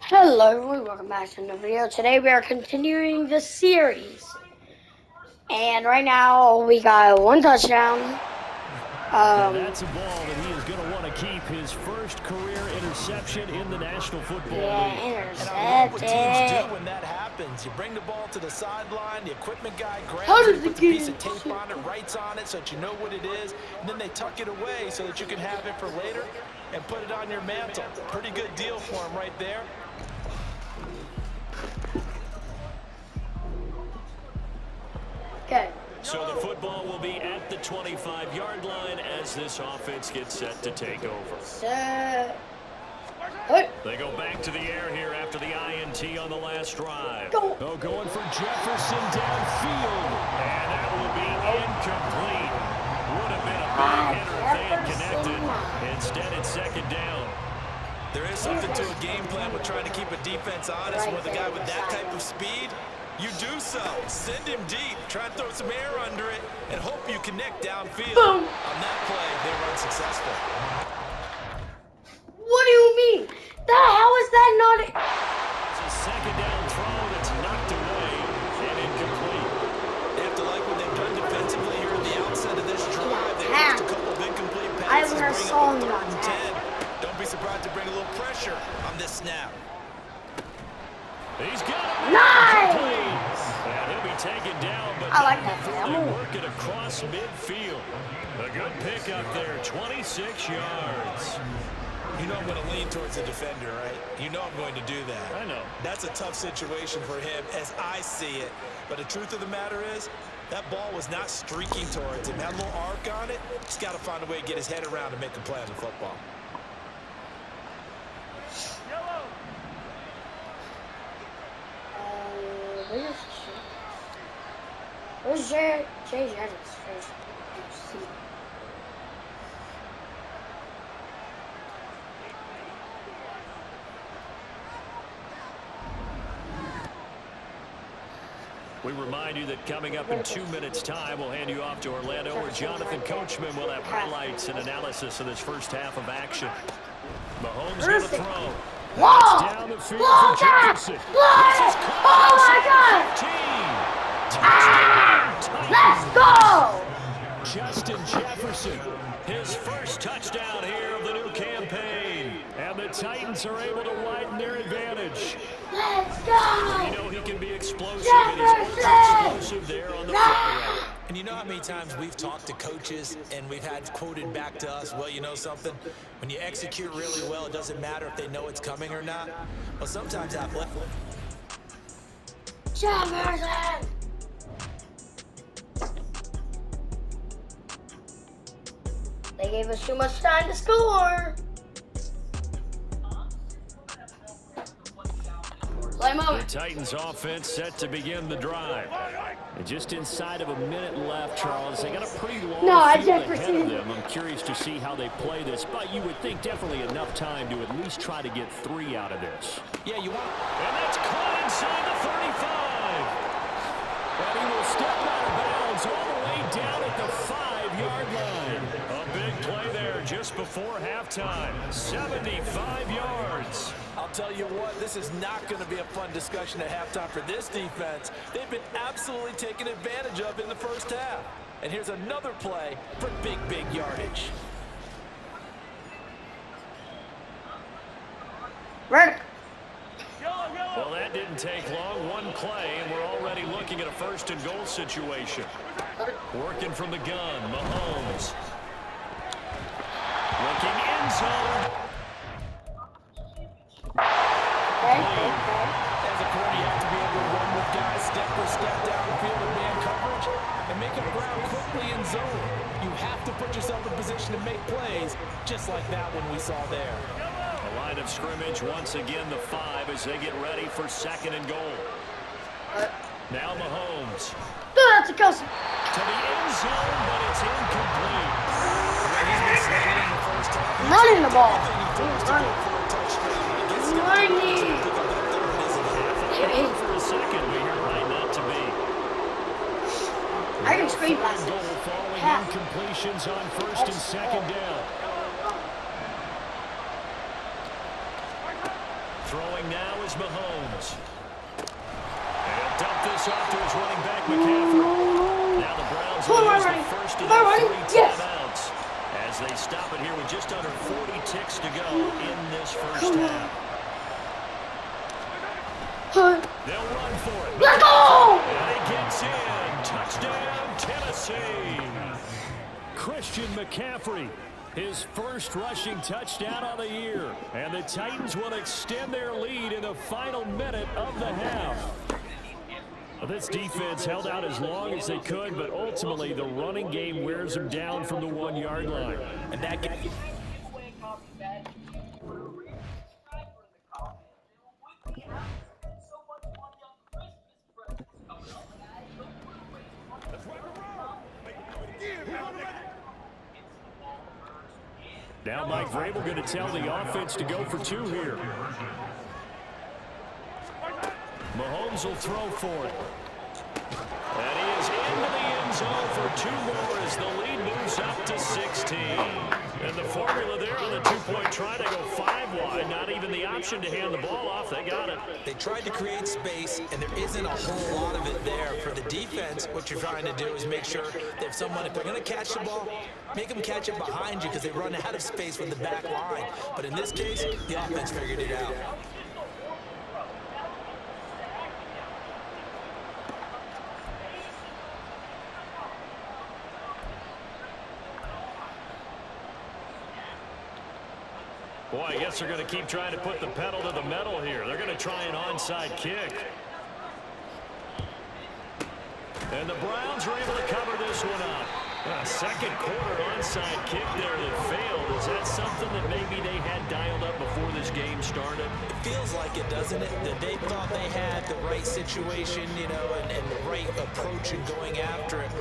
Hello everyone, welcome back to another video. Today we are continuing the series. And right now we got one touchdown. And that's a ball that he is going to want to keep his first career interception in the National Football League. Intercepted. And I love what teams do when that happens. You bring the ball to the sideline, the equipment guy grabs it, puts a piece of tape on it, writes on it so that you know what it is, and then they tuck it away so that you can have it for later and put it on your mantle. Pretty good deal for him right there. Okay. So the football will be at the 25-yard line as this offense gets set to take over. Set. They go back to the air here after the INT on the last drive. Go. Oh, going for Jefferson downfield. And that will be incomplete. Would have been a big hitter if they had connected. Instead, it's second down. There is something to a game plan with trying to keep a defense honest with a guy with that type of speed. You do so. Send him deep. Try and throw some air under it and hope you connect downfield. Boom. On that play, they were unsuccessful. What do you mean? How is that not it? It's a second down throw that's knocked away and incomplete. They have to like what they've done defensively here at the outset of this drive. They forced a couple of incomplete passes, bring up a 3rd and 10. Don't be surprised to bring a little pressure on this snap. He's got it. Nice! And he'll be taken down, but I like that. before they work it across midfield. A good pickup there, 26 yards. You know I'm going to lean towards the defender, right? You know I'm going to do that. I know. That's a tough situation for him as I see it. But the truth of the matter is, that ball was not streaking towards him. That little arc on it, he's got to find a way to get his head around and make a play on the football. Where's Jay Jettis first? We remind you that coming up in 2 minutes' time, we'll hand you off to Orlando, where Jonathan Coachman will have highlights and analysis of this first half of action. Mahomes going to throw. Whoa! Down the field for Jefferson. Oh my God! Ah! Let's go! Justin Jefferson, his first touchdown here of the new campaign. And the Titans are able to widen their advantage. Let's go! You know he can be explosive, and he's explosive there on the fly route. And you know how many times we've talked to coaches and we've had quoted back to us, well, you know something? When you execute really well, it doesn't matter if they know it's coming or not. Well, sometimes athletic. Jefferson! They gave us too much time to score. The Titans offense set to begin the drive. And just inside of a minute left, Charles. They got a pretty long field ahead of them. I'm curious to see how they play this, but you would think definitely enough time to at least try to get 3 out of this. Yeah, you want. And that's caught inside the 35. And he will step out of bounds all the way down at the 5-yard line. A big play there just before halftime. 75 yards. I'll tell you what, this is not going to be a fun discussion at halftime for this defense. They've been absolutely taken advantage of in the first half. And here's another play for big yardage. Right. Well, that didn't take long. One play, and we're already looking at a 1st and goal situation. Working from the gun, Mahomes. Looking end zone. As a corner, you have to be able to run with guys step for step downfield in man coverage and make up ground quickly in zone. You have to put yourself in position to make plays, just like that one we saw there. A line of scrimmage once again, the 5 as they get ready for 2nd and goal. Now Mahomes. That's a Kelsey. To the end zone, but it's incomplete. Running the ball. For a second, but you're right not to be. I can screen pass. Goal following incompletions on 1st and 2nd down. Throwing now is Mahomes. And dump this off to his running back, McCaffrey. Now the Browns will use the first of their 3 timeouts as they stop it here with just under 40 ticks to go in this first half. They'll run for it. Let's go! And he gets in. Touchdown, Tennessee. Christian McCaffrey, his first rushing touchdown of the year. And the Titans will extend their lead in the final minute of the half. This defense held out as long as they could, but ultimately the running game wears them down from the 1-yard line. And that game... Now Mike Vrabel going to tell the offense to go for 2 here. Mahomes will throw for it. And he is into the end zone for 2 more as the lead moves up to 16. And the formula there on the 2-point try to go 5 wide. Not even the option to hand the ball off. They got it. They tried to create space, and there isn't a whole lot of it there. For the defense, what you're trying to do is make sure that if they're going to catch the ball, make them catch it behind you because they run out of space with the back line. But in this case, the offense figured it out. Boy, I guess they're going to keep trying to put the pedal to the metal here. They're going to try an onside kick. And the Browns are able to cover this one up. A second quarter onside kick there that failed. Is that something that maybe they had dialed up before this game started? It feels like it, doesn't it? That they thought they had the right situation, you know, and the right approach in going after it.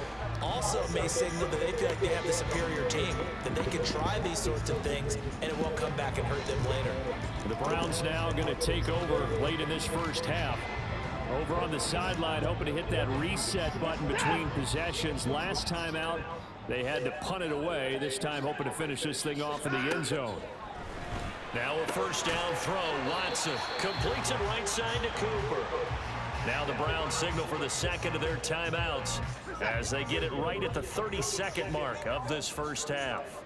Also may signal that they feel like they have the superior team, that they can try these sorts of things, and it won't come back and hurt them later. The Browns now going to take over late in this first half. Over on the sideline, hoping to hit that reset button between possessions. Last time out, they had to punt it away. This time, hoping to finish this thing off in the end zone. Now a first down throw. Watson completes it right side to Cooper. Now the Browns signal for the second of their timeouts as they get it right at the 32nd mark of this first half.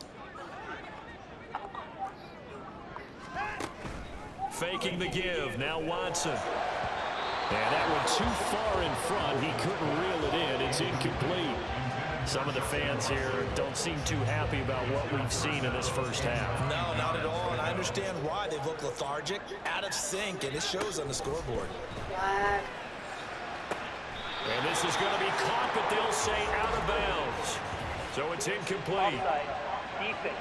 Faking the give. Now Watson. And that one too far in front. He couldn't reel it in. It's incomplete. Some of the fans here don't seem too happy about what we've seen in this first half. No, not at all. And I understand why. They've looked lethargic, out of sync, and it shows on the scoreboard. And this is going to be caught, but they'll say out of bounds. So it's incomplete. Offside. Defense.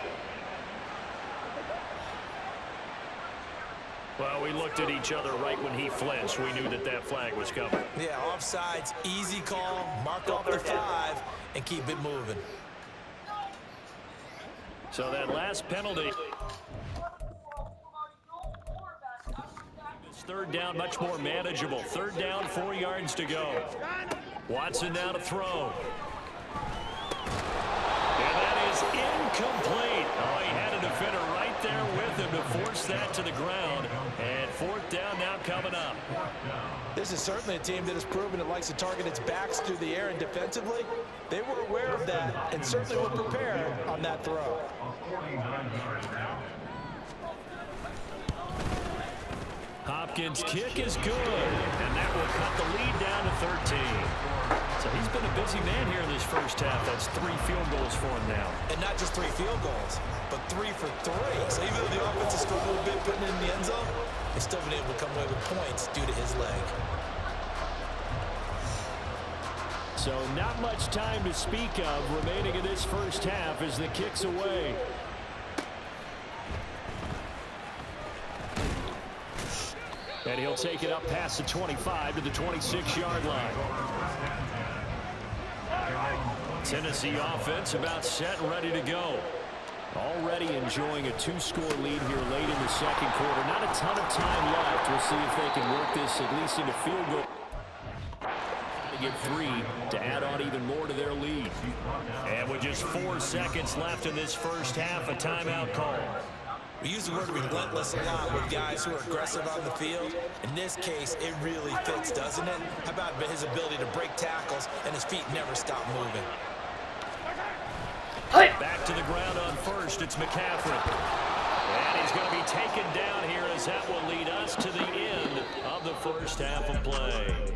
Well, we looked at each other right when he flinched. We knew that that flag was coming. Yeah, offsides, easy call, mark off the 5, and keep it moving. So that last penalty. This third down much more manageable. Third down, 4 yards to go. Watson now to throw. And that is incomplete. Oh, he had a defender right there with him to force that to the ground. And fourth down now coming up. This is certainly a team that has proven it likes to target its backs through the air, and defensively, they were aware of that and certainly were prepared on that throw. Hopkins' kick is good, and that will cut the lead down to 13. So he's been a busy man here in this first half. That's 3 field goals for him now. And not just 3 field goals, but 3 for 3. So even though the offense has struggled a bit putting it in the end zone, they've still been able to come away with points due to his leg. So not much time to speak of remaining in this first half as the kick's away. And he'll take it up past the 25 to the 26-yard line. Tennessee offense about set and ready to go. Already enjoying a 2-score lead here late in the second quarter. Not a ton of time left. We'll see if they can work this at least into field goal. To get 3 to add on even more to their lead. And with just 4 seconds left in this first half, a timeout call. We use the word relentless a lot with guys who are aggressive on the field. In this case, it really fits, doesn't it? How about his ability to break tackles and his feet never stop moving? Back to the ground on first, it's McCaffrey. And he's going to be taken down here as that will lead us to the end of the first half of play.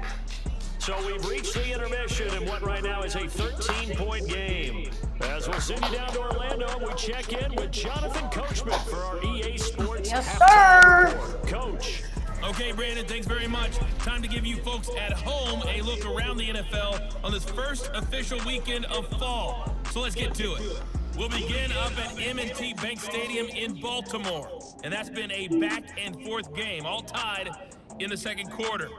So we've reached the intermission in what right now is a 13-point game. As we'll send you down to Orlando, we check in with Jonathan Coachman for our EA Sports halftime report. Coach. Okay, Brandon, thanks very much. Time to give you folks at home a look around the NFL on this first official weekend of fall. So let's get to it. We'll begin up at M&T Bank Stadium in Baltimore. And that's been a back-and-forth game, all tied in the second quarter.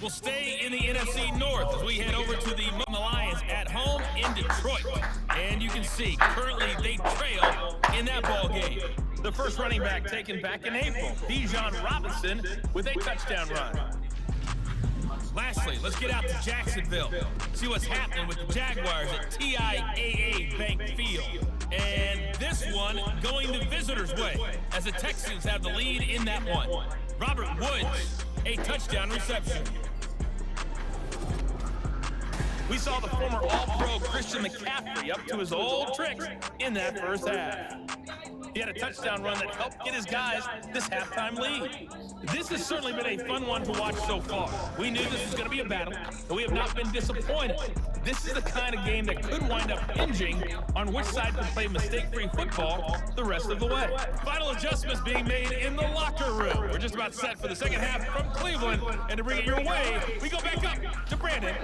We'll stay in the NFC North as we head over to the Lions at home in Detroit. And you can see, currently they trail in that ball game. The first running back taken back in April, Bijan Robinson, with a touchdown run. Lastly, let's get out to Jacksonville, see what's happening with the Jaguars at TIAA Bank Field. And this one going the visitors' way, as the Texans have the lead in that one. Robert Woods, a touchdown reception. We saw the former All-Pro Christian McCaffrey up to his old tricks in that first half. He had a touchdown run that helped get his guys this halftime lead. This has certainly been a fun one to watch so far. We knew this was going to be a battle, and we have not been disappointed. This is the kind of game that could wind up hinging on which side can play mistake-free football the rest of the way. Final adjustments being made in the locker room. We're just about set for the second half from Cleveland, and to bring it your way, we go back up to Brandon.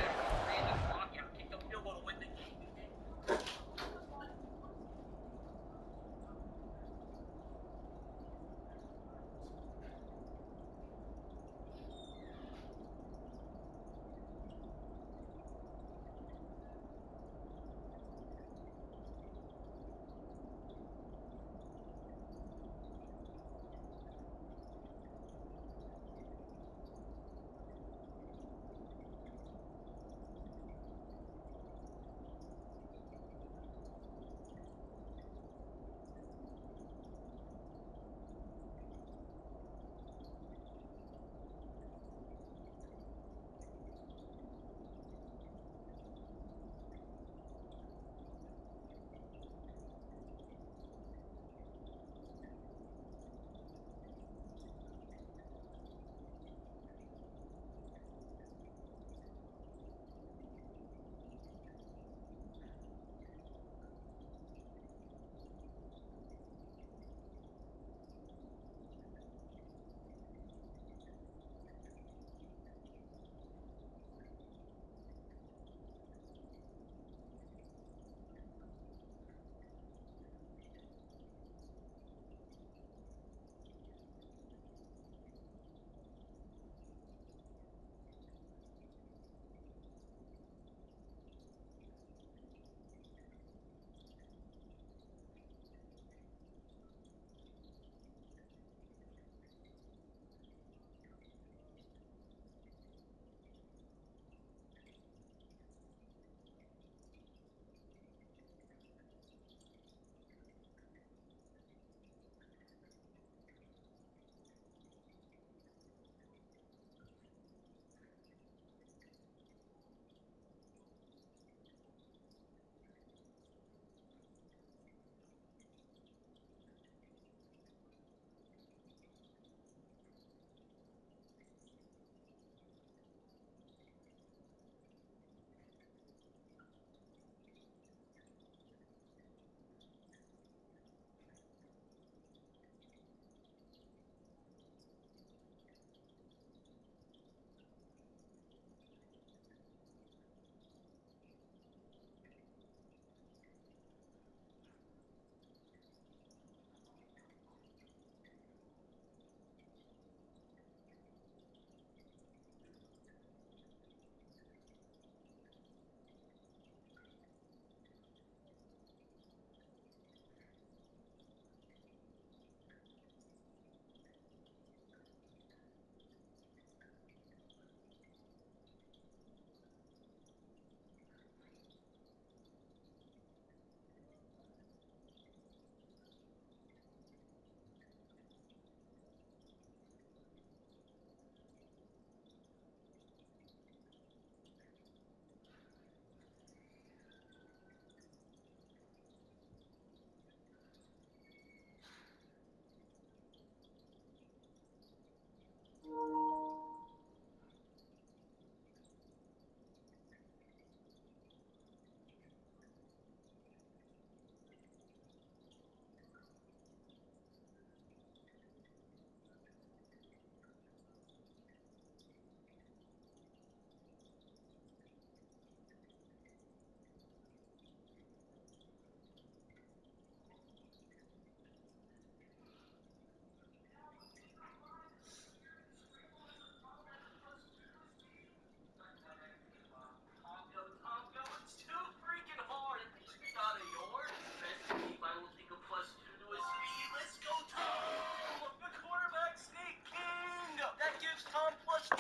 All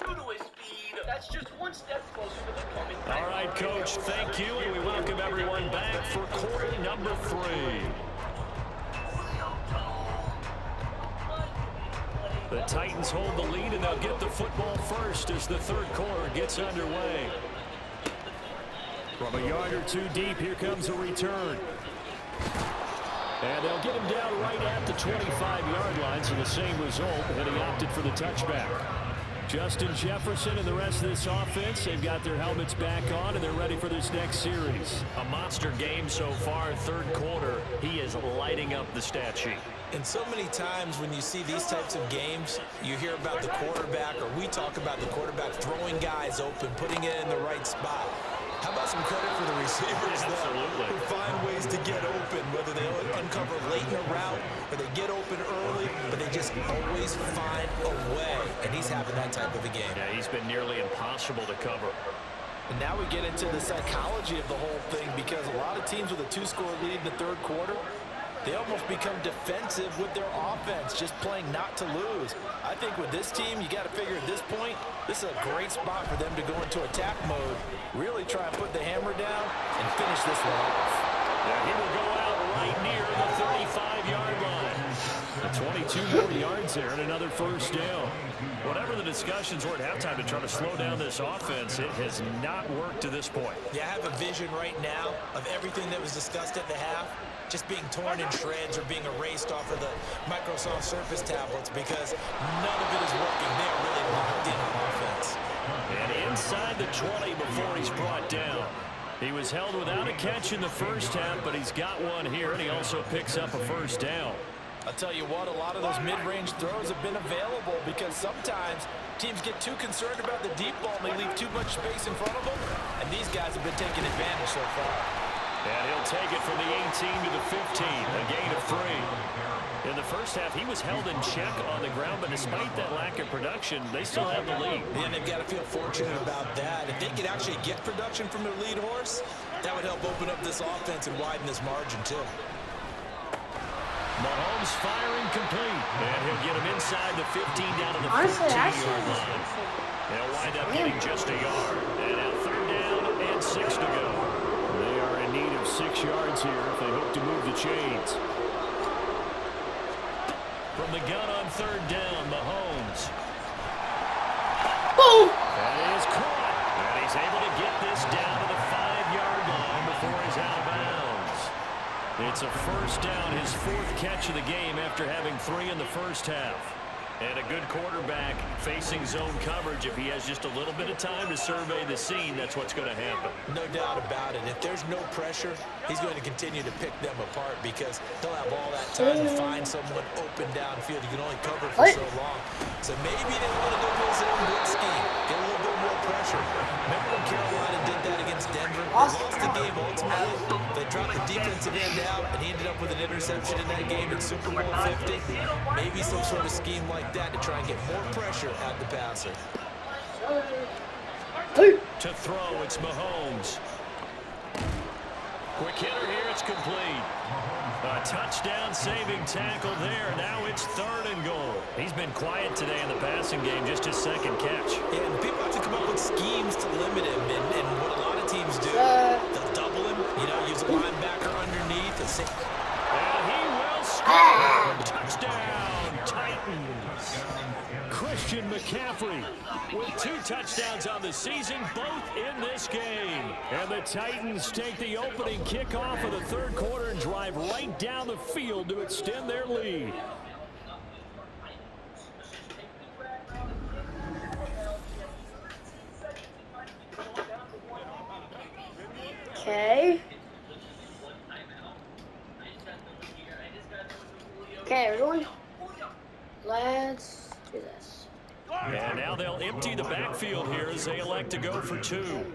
right, Coach, thank you, and we welcome everyone back for quarter number 3. The Titans hold the lead, and they'll get the football first as the third quarter gets underway. From a yard or two deep, here comes a return. And they'll get him down right at the 25-yard line, so the same result, and he opted for the touchback. Justin Jefferson and the rest of this offense, they've got their helmets back on, and they're ready for this next series. A monster game so far, third quarter. He is lighting up the stat sheet. And so many times when you see these types of games, you hear about the quarterback, or we talk about the quarterback throwing guys open, putting it in the right spot. How about some credit for the receivers, though, who find ways to get open, whether they uncover late in the route or they get open early, but they just always find a way. And he's having that type of a game. Yeah, he's been nearly impossible to cover. And now we get into the psychology of the whole thing, because a lot of teams with a 2-score lead in the third quarter, they almost become defensive with their offense, just playing not to lose. I think with this team, you got to figure at this point, this is a great spot for them to go into attack mode, really try and put the hammer down and finish this one off. Yeah, he will go out right near the 35-yard line. 22 more yards there and another first down. Whatever the discussions were at halftime to try to slow down this offense, it has not worked to this point. Yeah, I have a vision right now of everything that was discussed at the half just being torn in shreds or being erased off of the Microsoft Surface tablets, because none of it is working. They are really locked in on offense. And inside the 20 before he's brought down. He was held without a catch in the first half, but he's got one here, and he also picks up a first down. I'll tell you what, a lot of those mid-range throws have been available, because sometimes teams get too concerned about the deep ball and they leave too much space in front of them, and these guys have been taking advantage so far. And he'll take it from the 18 to the 15, a gain of 3. In the first half, he was held in check on the ground, but despite that lack of production, they still have the lead. And they've got to feel fortunate about that. If they could actually get production from their lead horse, that would help open up this offense and widen this margin, too. Mahomes firing complete. And he'll get him inside the 15 down to the 14-yard line. They'll wind up getting just a yard. And now third down and 6 to go. They are in need of 6 yards here if they hope to move the chains. From the gun on third down, Mahomes. Boom! That is caught. And he's able to get this down to the 5-yard line before he's out of bounds. It's a first down, his 4th catch of the game after having 3 in the first half. And a good quarterback facing zone coverage. If he has just a little bit of time to survey the scene, that's what's going to happen. No doubt about it. If there's no pressure, he's going to continue to pick them apart, because they'll have all that time to find someone open downfield. You can only cover for so long. So maybe they want to go to his own blitz scheme, get a little bit more pressure. Remember when Carolina did that against Denver? They lost the game ultimately. They dropped the defensive end out, and he ended up with an interception in that game in Super Bowl 50. Maybe some sort of scheme like that to try and get more pressure at the passer. To throw, it's Mahomes. Quick hitter here, it's complete. A touchdown saving tackle there. Now it's 3rd and goal. He's been quiet today in the passing game, just his 2nd catch. Yeah, and people have to come up with schemes to limit him, and what a lot of teams do, they'll double him, use a linebacker underneath. And he will score. Touchdown, Titans. Christian McCaffrey with 2 touchdowns on the season, both in this game. And the Titans take the opening kickoff of the third quarter and drive right down the field to extend their lead. Okay. Okay, everyone. Let's do this. And now they'll empty the backfield here as they elect to go for 2.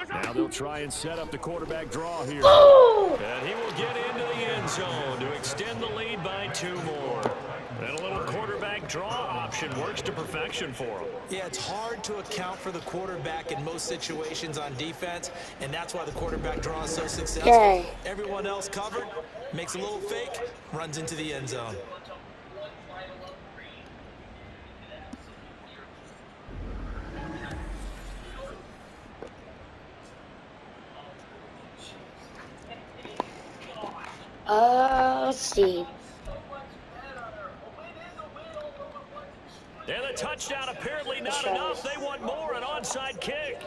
Now they'll try and set up the quarterback draw here. Oh! And he will get into the end zone to extend the lead by 2 more. And a little quarterback draw option works to perfection for him. Yeah, it's hard to account for the quarterback in most situations on defense, and that's why the quarterback draw is so successful. Okay. Everyone else covered, makes a little fake, runs into the end zone. Let's see. And the touchdown apparently not enough. They want more, an onside kick.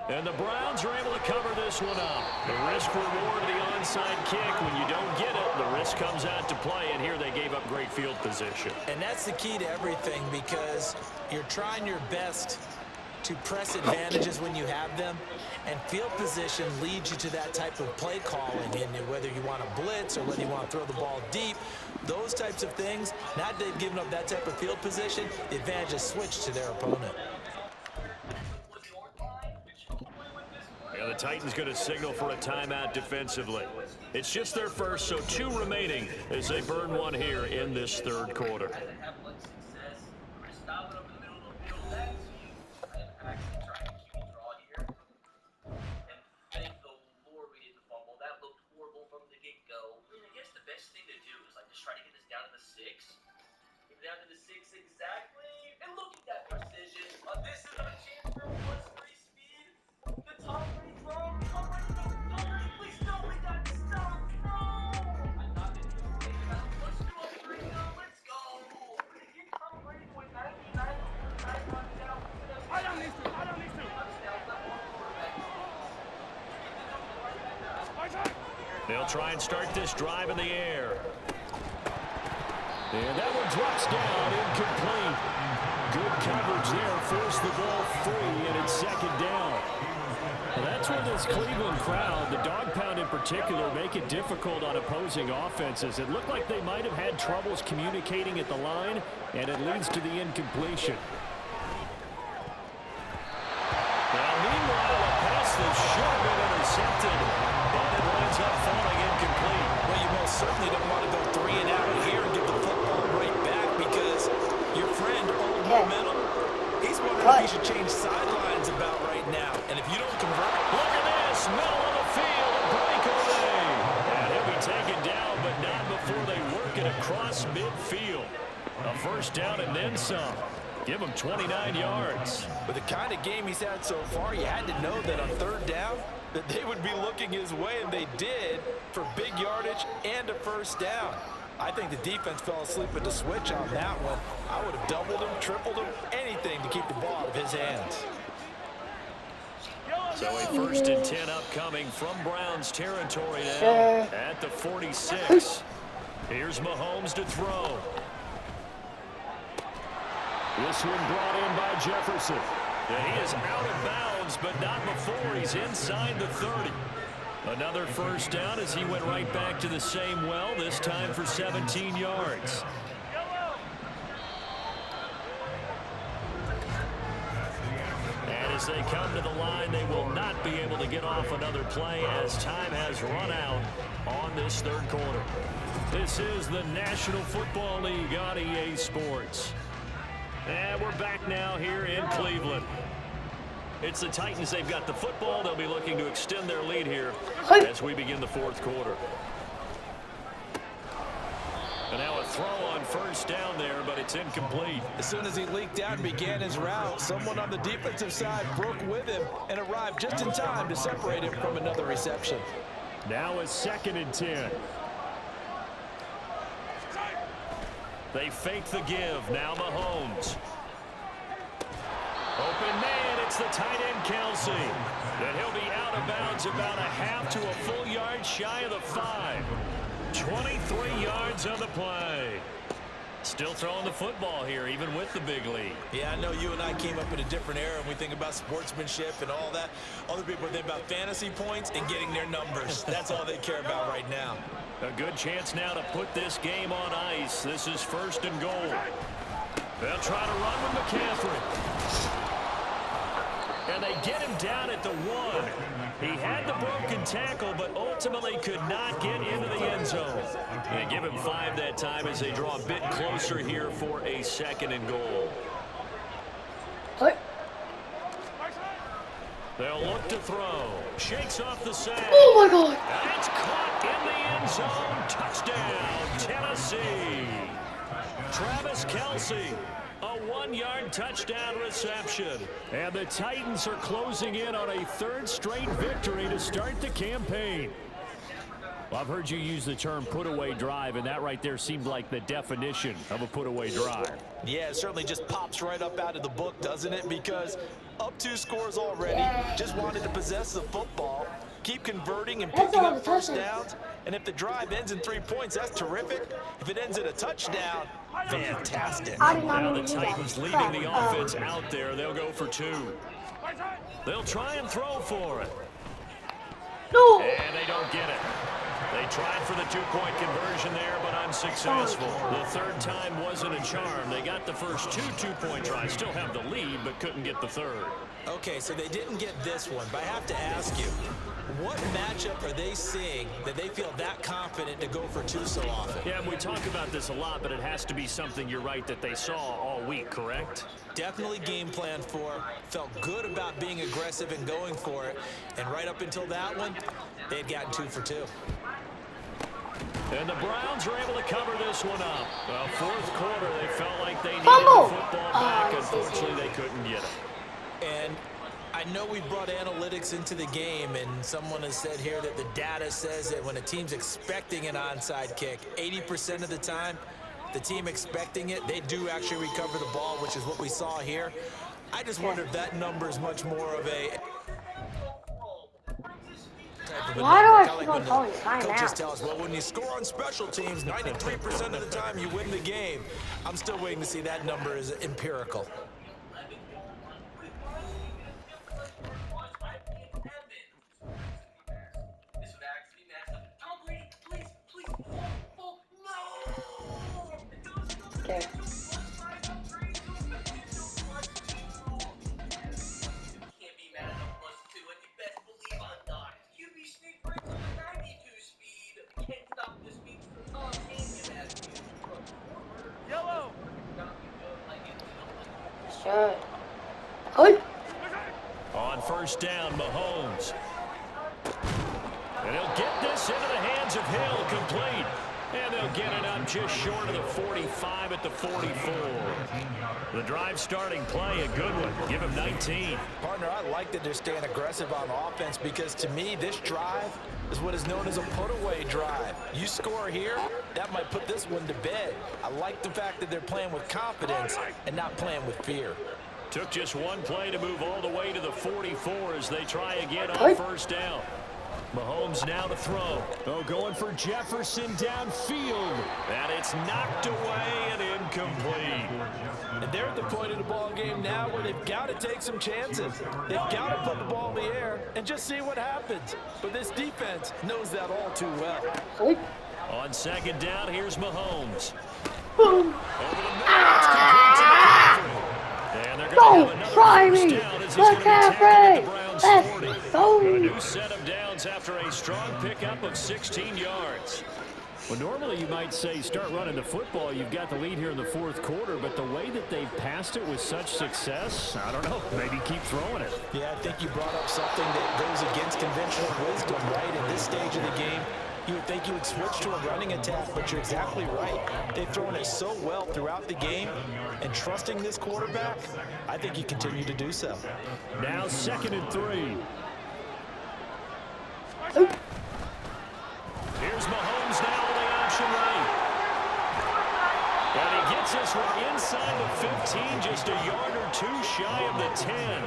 And the Browns are able to cover this one up. The risk reward of the onside kick. When you don't get it, the risk comes out to play, and here they gave up great field position. And that's the key to everything, because you're trying your best to press advantages when you have them, and field position leads you to that type of play calling, and whether you want to blitz or whether you want to throw the ball deep, those types of things. Now that they've given up that type of field position, the advantage is switched to their opponent. And the Titans going to signal for a timeout defensively. It's just their first, so 2 remaining as they burn one here in this third quarter. Down to the 6 exactly, and look at that precision. This is a chance for +3 speed. The top 3 throw. Please don't make that stop. No! I thought that you were thinking about let's do a 3 now. Let's go. If you come ready with 99 touchdowns, I don't need to. They'll try and start this drive in the air. And that one drops down, incomplete. Good coverage there, forced the ball free, and it's second down. Well, that's where this Cleveland crowd, the dog pound in particular, make it difficult on opposing offenses. It looked like they might have had troubles communicating at the line, and it leads to the incompletion. Now, meanwhile, a pass that should have been intercepted, but it winds up falling incomplete. Well, you most certainly don't want to go 3 and out here and give the football right back, because your friend, Old Momentum, he's wondering if he should change sidelines about right now. And if you don't convert, look at this, middle of the field, a breakaway. And he'll be taken down, but not before they work it across midfield. A first down and then some. Give him 29 yards. With the kind of game he's had so far, you had to know that on third down that they would be looking his way, and they did, for big yardage and a first down. I think the defense fell asleep at the switch on that one. I would have doubled him, tripled him, anything to keep the ball out of his hands. So a 1st and 10 upcoming from Browns territory now at the 46. Here's Mahomes to throw. This one brought in by Jefferson. And he is out of bounds, but not before he's inside the 30. Another first down as he went right back to the same well, this time for 17 yards. And as they come to the line, they will not be able to get off another play as time has run out on this third quarter. This is the National Football League on EA Sports. And we're back now here in Cleveland. It's the Titans. They've got the football. They'll be looking to extend their lead here as we begin the fourth quarter. And now a throw on first down there, but it's incomplete. As soon as he leaked out and began his route, someone on the defensive side broke with him and arrived just in time to separate him from another reception. Now a 2nd and 10. They fake the give. Now Mahomes. Open man, it's the tight end Kelsey. And he'll be out of bounds about a half to a full yard shy of the 5. 23 yards on the play. Still throwing the football here, even with the big lead. Yeah, I know you and I came up in a different era, and we think about sportsmanship and all that. Other people think about fantasy points and getting their numbers. That's all they care about right now. A good chance now to put this game on ice. This is 1st and goal. They'll try to run with McCaffrey. And they get him down at the 1. He had the broken tackle, but ultimately could not get into the end zone. And they give him 5 that time as they draw a bit closer here for a 2nd and goal. What? They'll look to throw. Shakes off the sack. Oh my God! And it's caught in the end zone. Touchdown, Tennessee. Travis Kelce. A 1-yard touchdown reception. And the Titans are closing in on a third straight victory to start the campaign. Well, I've heard you use the term put-away drive, and that right there seemed like the definition of a put-away drive. Yeah, it certainly just pops right up out of the book, doesn't it? Because up 2 scores already, just wanted to possess the football, keep converting and picking up first downs. And if the drive ends in 3 points, that's terrific. If it ends in a touchdown, fantastic. Now the Titans leaving the offense out there. They'll go for 2. They'll try and throw for it. No. And they don't get it. They tried for the 2-point conversion there, but unsuccessful. The third time wasn't a charm. They got the first 2 2-point tries. Still have the lead, but couldn't get the third. Okay, so they didn't get this one, but I have to ask you, what matchup are they seeing that they feel that confident to go for 2 so often? Yeah, we talk about this a lot, but it has to be something, you're right, that they saw all week, correct? Definitely game plan for, felt good about being aggressive and going for it, and right up until that one, they had gotten 2 for 2. And the Browns were able to cover this one up. Well, fourth quarter, they felt like they needed the football back. Unfortunately, they couldn't get it. And I know we brought analytics into the game, and someone has said here that the data says that when a team's expecting an onside kick, 80% of the time, the team expecting it, they do actually recover the ball, which is what we saw here. I just wonder if that number is much more of a... Why do I keep on calling Coaches timeout? tell us, well, when you score on special teams, 93% of the time you win the game. I'm still waiting to see that number is empirical. Okay. Sure. Good. On first down, Mahomes. And he'll get this into the hands of Hill, complete. And they'll get it up just short of the 45 at the 44. The drive starting play, a good one. Give him 19. Partner, I like that they're staying aggressive on offense because to me, this drive is what is known as a put-away drive. You score here, that might put this one to bed. I like the fact that they're playing with confidence and not playing with fear. Took just one play to move all the way to the 44 as they try again on first down. Mahomes now to throw. Oh, going for Jefferson downfield. And it's knocked away and incomplete. And they're at the point of the ball game now where they've got to take some chances. They've got to put the ball in the air and just see what happens. But this defense knows that all too well. On second down, here's Mahomes. Boom. Over the middle, it's complete to McCaffrey. And they're going to have another Try first me, down as he's going to be tackled at the Browns' 40. Let's go. A new set of downs after a strong pickup of 16 yards. Well, normally you might say start running the football. You've got the lead here in the fourth quarter, but the way that they've passed it with such success, I don't know, maybe keep throwing it. Yeah, I think you brought up something that goes against conventional wisdom, right? At this stage of the game, you would think you would switch to a running attack, but you're exactly right. They've thrown it so well throughout the game, and trusting this quarterback, I think you continue to do so. Now 2nd and 3. Here's Mahomes now on the option right. And he gets this one inside the 15, just a yard or two shy of the 10.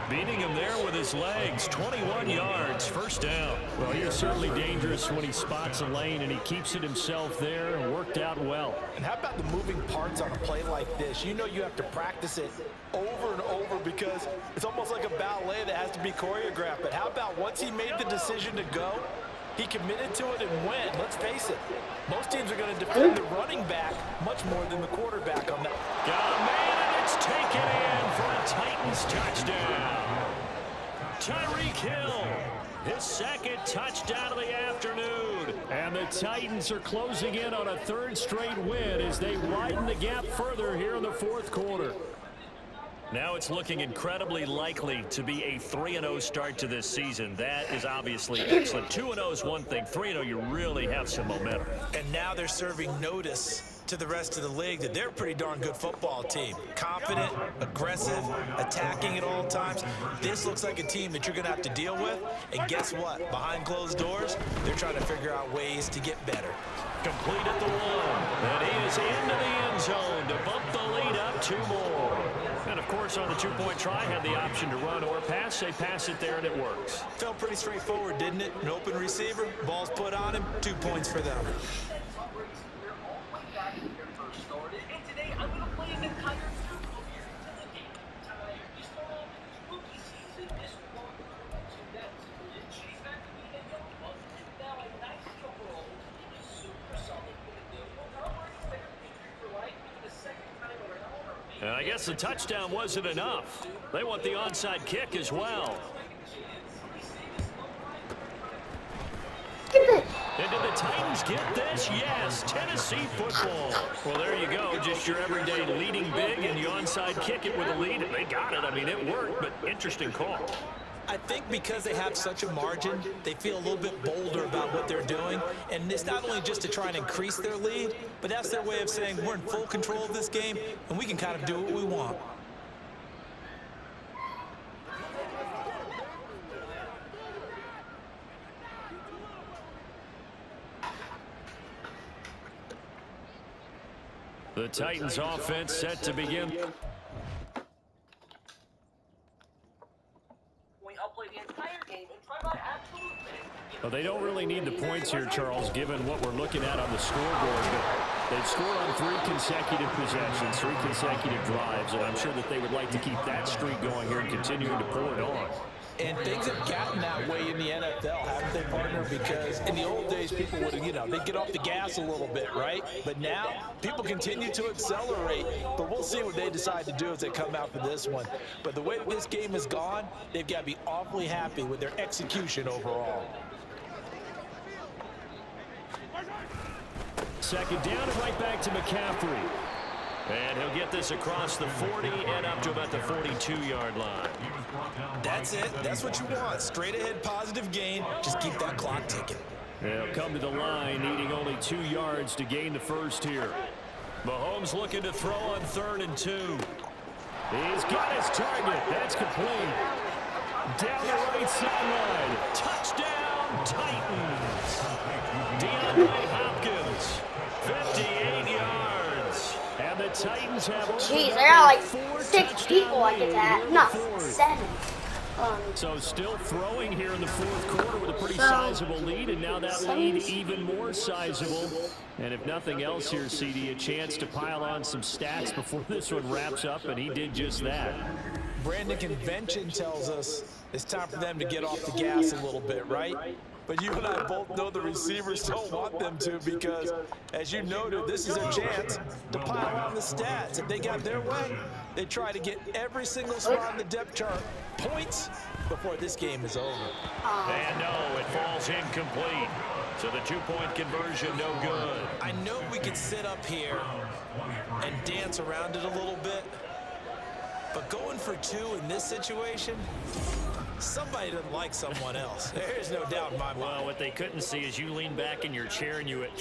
Beating him there with his legs, 21 yards, first down. Well, you're certainly dangerous when he spots a lane and he keeps it himself there and worked out well. And how about the moving parts on a play like this? You know you have to practice it over and over because it's almost like a ballet that has to be choreographed. But how about once he made the decision to go, he committed to it and went. Let's face it, most teams are going to defend the running back much more than the quarterback on that. Got a man, and it's taken in for a Titans touchdown. Tyreek Hill, his second touchdown of the afternoon. And the Titans are closing in on a third straight win as they widen the gap further here in the fourth quarter. Now it's looking incredibly likely to be a 3-0 start to this season. That is obviously excellent. 2-0 is one thing. 3-0, you really have some momentum. And now they're serving notice to the rest of the league that they're a pretty darn good football team. Confident, aggressive, attacking at all times. This looks like a team that you're going to have to deal with. And guess what? Behind closed doors, they're trying to figure out ways to get better. Complete at the 1. And he is into the end zone to bump the lead up 2 more. And, of course, on the 2-point try, had the option to run or pass. They pass it there, and it works. Felt pretty straightforward, didn't it? An open receiver, ball's put on him, 2 points for them. And I guess the touchdown wasn't enough. They want the onside kick as well. And did the Titans get this? Yes, Tennessee football. Well, there you go. Just your everyday leading big and the onside kick it with a lead. They got it. I mean, it worked, but interesting call. I think because they have such a margin, they feel a little bit bolder about what they're doing. And it's not only just to try and increase their lead, but that's their way of saying we're in full control of this game, and we can kind of do what we want. The Titans offense set to begin. Well, they don't really need the points here, Charles, given what we're looking at on the scoreboard. But they've scored on 3 consecutive possessions, 3 consecutive drives, and I'm sure that they would like to keep that streak going here and continuing to pour it on. And things have gotten that way in the NFL, haven't they, partner? Because in the old days, people would, they'd get off the gas a little bit, right? But now, people continue to accelerate. But we'll see what they decide to do as they come out for this one. But the way that this game has gone, they've got to be awfully happy with their execution overall. Second down and right back to McCaffrey. And he'll get this across the 40 and up to about the 42-yard line. That's it. That's what you want. Straight ahead positive gain. Just keep that clock ticking. They'll come to the line, needing only 2 yards to gain the first here. Mahomes looking to throw on 3rd and 2. He's got his target. That's complete. Down the right sideline. Touchdown, Titans. DeAndre Hopkins, 58 yards. And the Titans have over Jeez, there are like 6 people I get that. Not 7. So still throwing here in the 4th quarter with a pretty sizable lead, and now that lead even more sizable. And if nothing else here, CD, a chance to pile on some stats before this one wraps up, and he did just that. Brandon, convention tells us it's time for them to get off the gas a little bit, right? But you and I both know the receivers don't want them to because, as you noted, this is their chance to pile on the stats. If they got their way, they try to get every single spot on the depth chart points before this game is over. And no, it falls incomplete. So the 2-point conversion, no good. I know we could sit up here and dance around it a little bit, but going for 2 in this situation, somebody doesn't like someone else. There's no doubt in my mind. Well, what they couldn't see is you lean back in your chair and you went,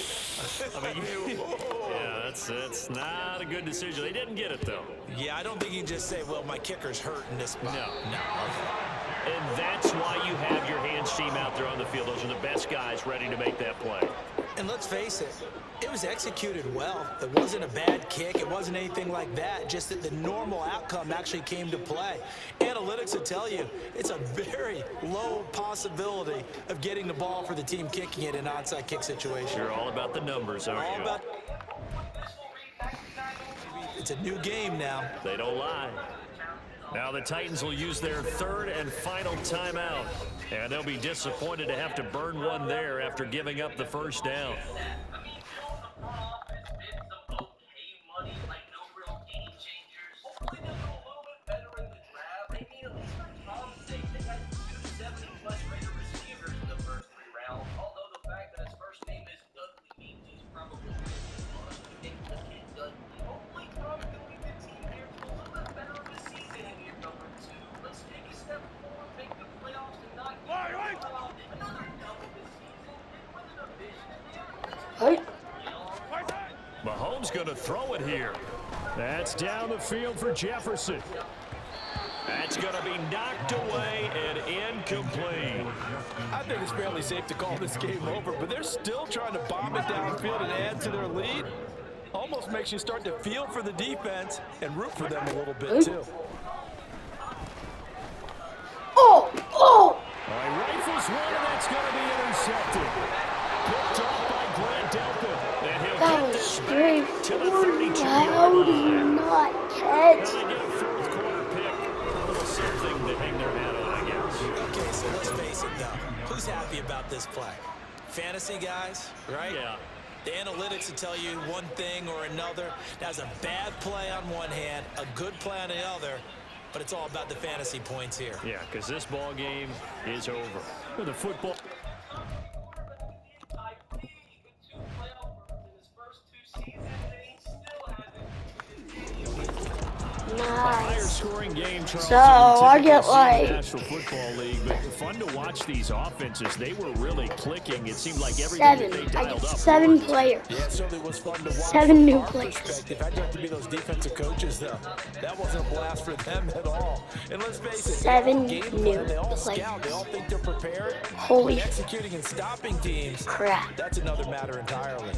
yeah, that's not a good decision. They didn't get it, though. Yeah, I don't think you can just say, well, my kicker's hurt in this spot. No. Okay. And that's why you have your hands team out there on the field. Those are the best guys ready to make that play. And let's face it, it was executed well. It wasn't a bad kick. It wasn't anything like that. Just that the normal outcome actually came to play. Analytics will tell you it's a very low possibility of getting the ball for the team kicking it in an onside kick situation. You're all about the numbers, aren't you? It's a new game now. They don't lie. Now the Titans will use their 3rd and final timeout. And they'll be disappointed to have to burn one there after giving up the first down. Mahomes going to throw it here. That's down the field for Jefferson. That's going to be knocked away and incomplete. I think it's fairly safe to call this game over, but they're still trying to bomb it downfield and add to their lead. Almost makes you start to feel for the defense and root for them a little bit, too. Oh! All right, rifles one, and that's going to be intercepted. Picked off by Grant Delpit. And he'll That get was this straight back to the forward. 32-yard How do line. you not And catch? they get a fourth quarter pick. A little something to hang their hat on, I guess. Okay, so let's face it, though. Who's happy about this play? Fantasy guys, right? Yeah. The analytics will tell you one thing or another. That's a bad play on one hand, a good play on the other, but it's all about the fantasy points here. Yeah, because this ball game is over. With the football. Higher Nice. scoring game, Charles. So, I get in the like- National Football League, but fun to watch these offenses. They were really clicking. It seemed like everything that they Seven. I dialed get up. 7 players. Yeah, it certainly was fun to watch. 7 new From our players. perspective, I'd like to be those defensive coaches, though. That wasn't a blast for them at all. And let's face it, 7 game plan, new they all scout, they players. all think they're prepared. Holy But executing and stopping teams, crap. that's another matter entirely.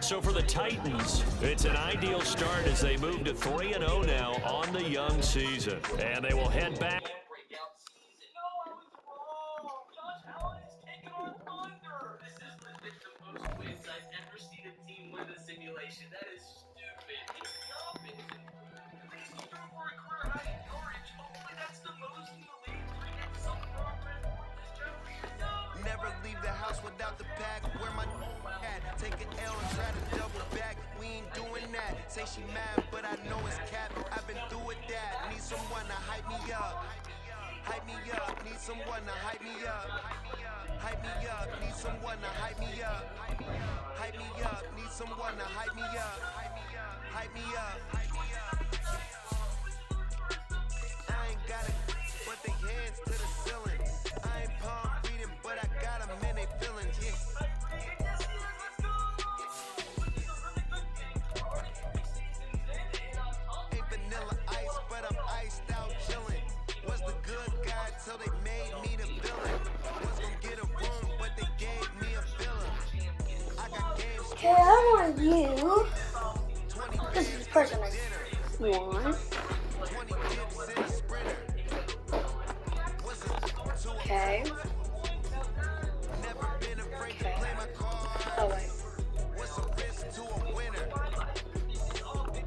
So for the Titans, it's an ideal start as they move to 3-0 now on the young season. And they will head back. Breakout season. No, I was wrong. Josh Allen is taking our thunder. This is legit the most wins I've ever seen a team win a simulation. That is stupid. It's garbage. Please throw for a career high in yardage. Hopefully that's the most in the league. We get some progress for this Jeffrey. Never leave the house without the pack. Where my at? Take an L and try to double back. We ain't doing that. Say she mad, but I know it's cap. I've been through with that. Need someone to hype me up. Hype me up. Need someone to hype me up. Hype me up. Need someone to hype me up. Hype me up. Need someone to hype me up. Hype me up. I ain't got it, but they hands to the ceiling. I ain't palm reading, but I got them in they feelings. Yeah. Ain't vanilla ice, but I'm iced out chillin'. Was the good guy till they made me the villain. Was gonna get a room, but they gave me a villain. I got games. Okay, I want you. 20 This is the person I want. 20 dips in a sprinter. Was it to a Okay. never been afraid to play my cards. Oh, wait. What's a risk to a winner?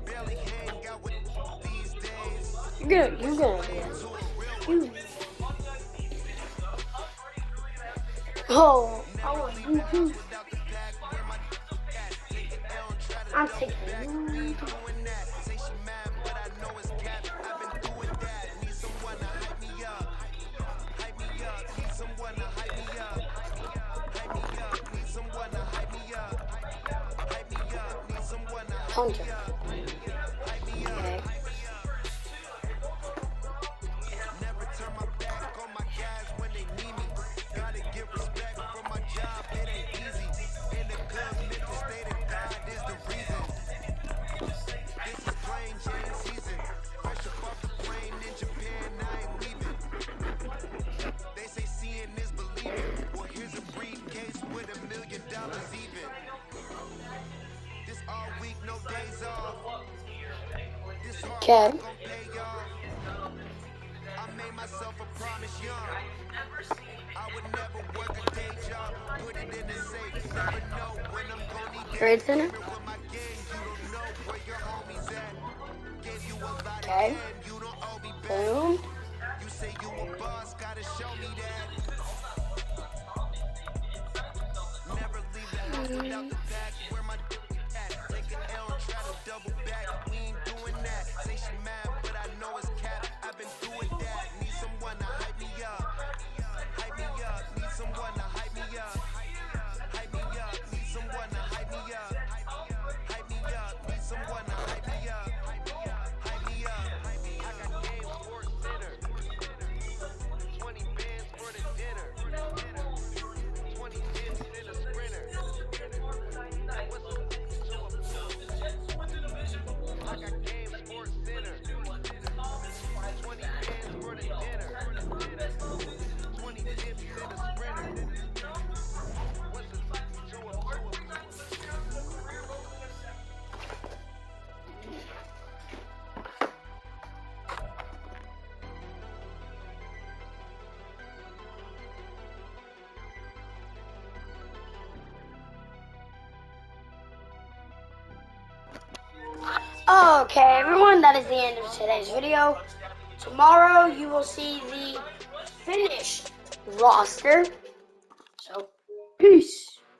Barely hang out with these days. You're gonna do it. You. Oh, I want you too. Without the pack, where my at? Take an L and try to I'm double taking back. you. We ain't doing that. Say she mad, but I know it's cap. I've been doing that. Need someone to hype me up. Hype me up. Need someone to hype me up. Hype me up. Need someone to hype me up. Hype me up. Need someone to hype Hunter. me up. Hype me up. Okay. Never turn my back on my guys when they need me. Gotta get respect for my job, it ain't easy. In the good mental state of God is the reason. This is plain Jane season. Fresh up off the plane in Japan, I ain't leaving. They say seeing is believing. Well, here's a briefcase with $1 million even. This all week, no days off. This hard Okay. work gon' pay off. I made myself a promise young. I would never work a day job. Put it in the safe. Never know when I'm gonna need Trade center. it. With my gang, you don't know where your homies at. Gave you a lot Okay. of hand, you don't owe me back. Boom. You say you a boss, gotta show me that. Never leave the house without the pack. Where my at? Take an L and try to double back. We ain't doing that. Say she mad, but I know it's cap. I've been through with that. Need someone to hype me up. Hype me up. Need someone to hype me up. Hype me up. Need someone to hype me up. Hype me up. Need someone to hype me up. Hype me up. I got game for dinner. 20 bands for the dinner. 20 dips in a sprinter. What's a Okay, everyone, that is the end of today's video. Tomorrow, you will see the finished roster. So, peace.